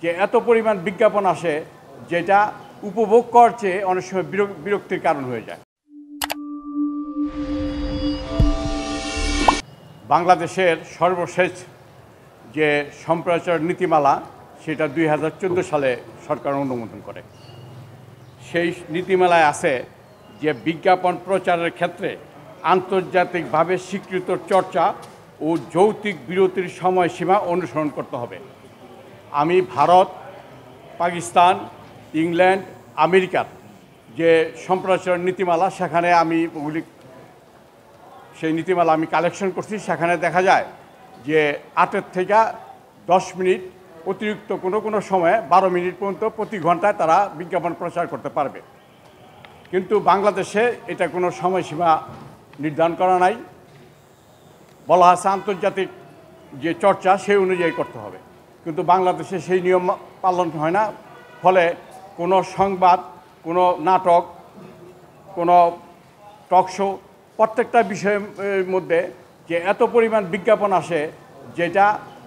যে এত পরিমাণ বিজ্ঞাপন আসে যেটা উপভোগ করার চেয়ে অনেক সময় বিরক্তির কারণ হয়ে যায়। বাংলাদেশের সর্বশেষ যে সম্প্রচার নীতিমালা সেটা 2014 সালে সরকার অনুমোদন করে। সেই নীতিমালায় আছে যে বিজ্ঞাপন প্রচারের ক্ষেত্রে আন্তর্জাতিকভাবে স্বীকৃত চর্চা ও যৌক্তিক বিরতির সময়সীমা অনুসরণ করতে হবে। আমি ভারত, পাকিস্তান, ইংল্যান্ড, আমেরিকার যে সম্প্রচার নীতিমালা সেখানে আমি সেই নীতিমালা আমি কালেকশন করছি। সেখানে দেখা যায় যে 8 থেকে 10 মিনিট অতিরিক্ত কোনো সময়ে 12 মিনিট পর্যন্ত প্রতি ঘন্টায় তারা বিজ্ঞাপন প্রচার করতে পারবে। কিন্তু বাংলাদেশে এটা কোনো সময়সীমা নির্ধারণ করা নাই। বলা আছে আন্তর্জাতিক যে চর্চা সেই অনুযায়ী করতে হবে, কিন্তু বাংলাদেশে সেই নিয়ম পালন হয় না। ফলে কোনো সংবাদ, কোনো নাটক, কোনো টক শো, প্রত্যেকটা বিষয়ের মধ্যে যে এত পরিমাণ বিজ্ঞাপন আসে যেটা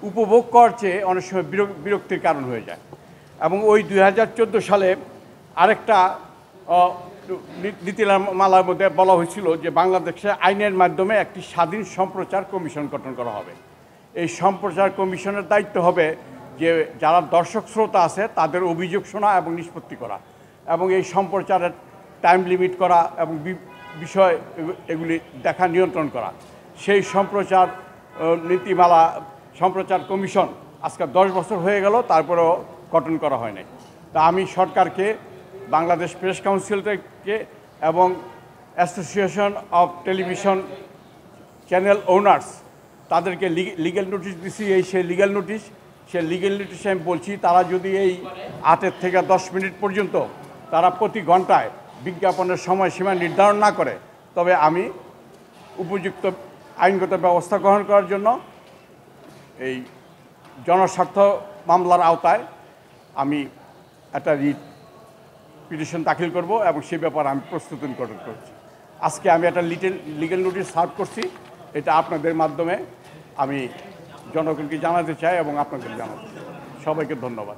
উপভোগ করার চেয়ে অনেক সময় বিরক্তির কারণ হয়ে যায়। এবং ওই 2014 সালে আরেকটা নীতিমালার মধ্যে বলা হয়েছিল যে বাংলাদেশে আইনের মাধ্যমে একটি স্বাধীন সম্প্রচার কমিশন গঠন করা হবে। এই সম্প্রচার কমিশনের দায়িত্ব হবে যে যারা দর্শক শ্রোতা আছে তাদের অভিযোগ শোনা এবং নিষ্পত্তি করা, এবং এই সম্প্রচারের টাইম লিমিট করা এবং বিষয় এগুলি দেখা নিয়ন্ত্রণ করা। সেই সম্প্রচার নীতিমালা সম্প্রচার কমিশন আজকে 10 বছর হয়ে গেল, তারপরেও গঠন করা হয় নাই। তা আমি সরকারকে, বাংলাদেশ প্রেস কাউন্সিল থেকে এবং association of television channel owners তাদেরকে লিগ্যাল নোটিশ দিছি। সেই লিগ্যাল নোটিশে আমি বলছি তারা যদি এই 8 থেকে 10 মিনিট পর্যন্ত তারা প্রতি ঘন্টায় বিজ্ঞাপনের সময়সীমা নির্ধারণ না করে, তবে আমি উপযুক্ত আইনগত ব্যবস্থা গ্রহণ করার জন্য এই জনস্বার্থ মামলার আওতায় আমি একটা রিট পিটিশন দাখিল করব এবং সে ব্যাপারে আমি প্রস্তুতি গ্রহণ করছি। আজকে আমি একটা লিগ্যাল নোটিশ সার্ভ করছি। এটা আপনাদের মাধ্যমে আমি জনগণকে জানাতে চাই এবং আপনাদের জানাতে চাই। সবাইকে ধন্যবাদ।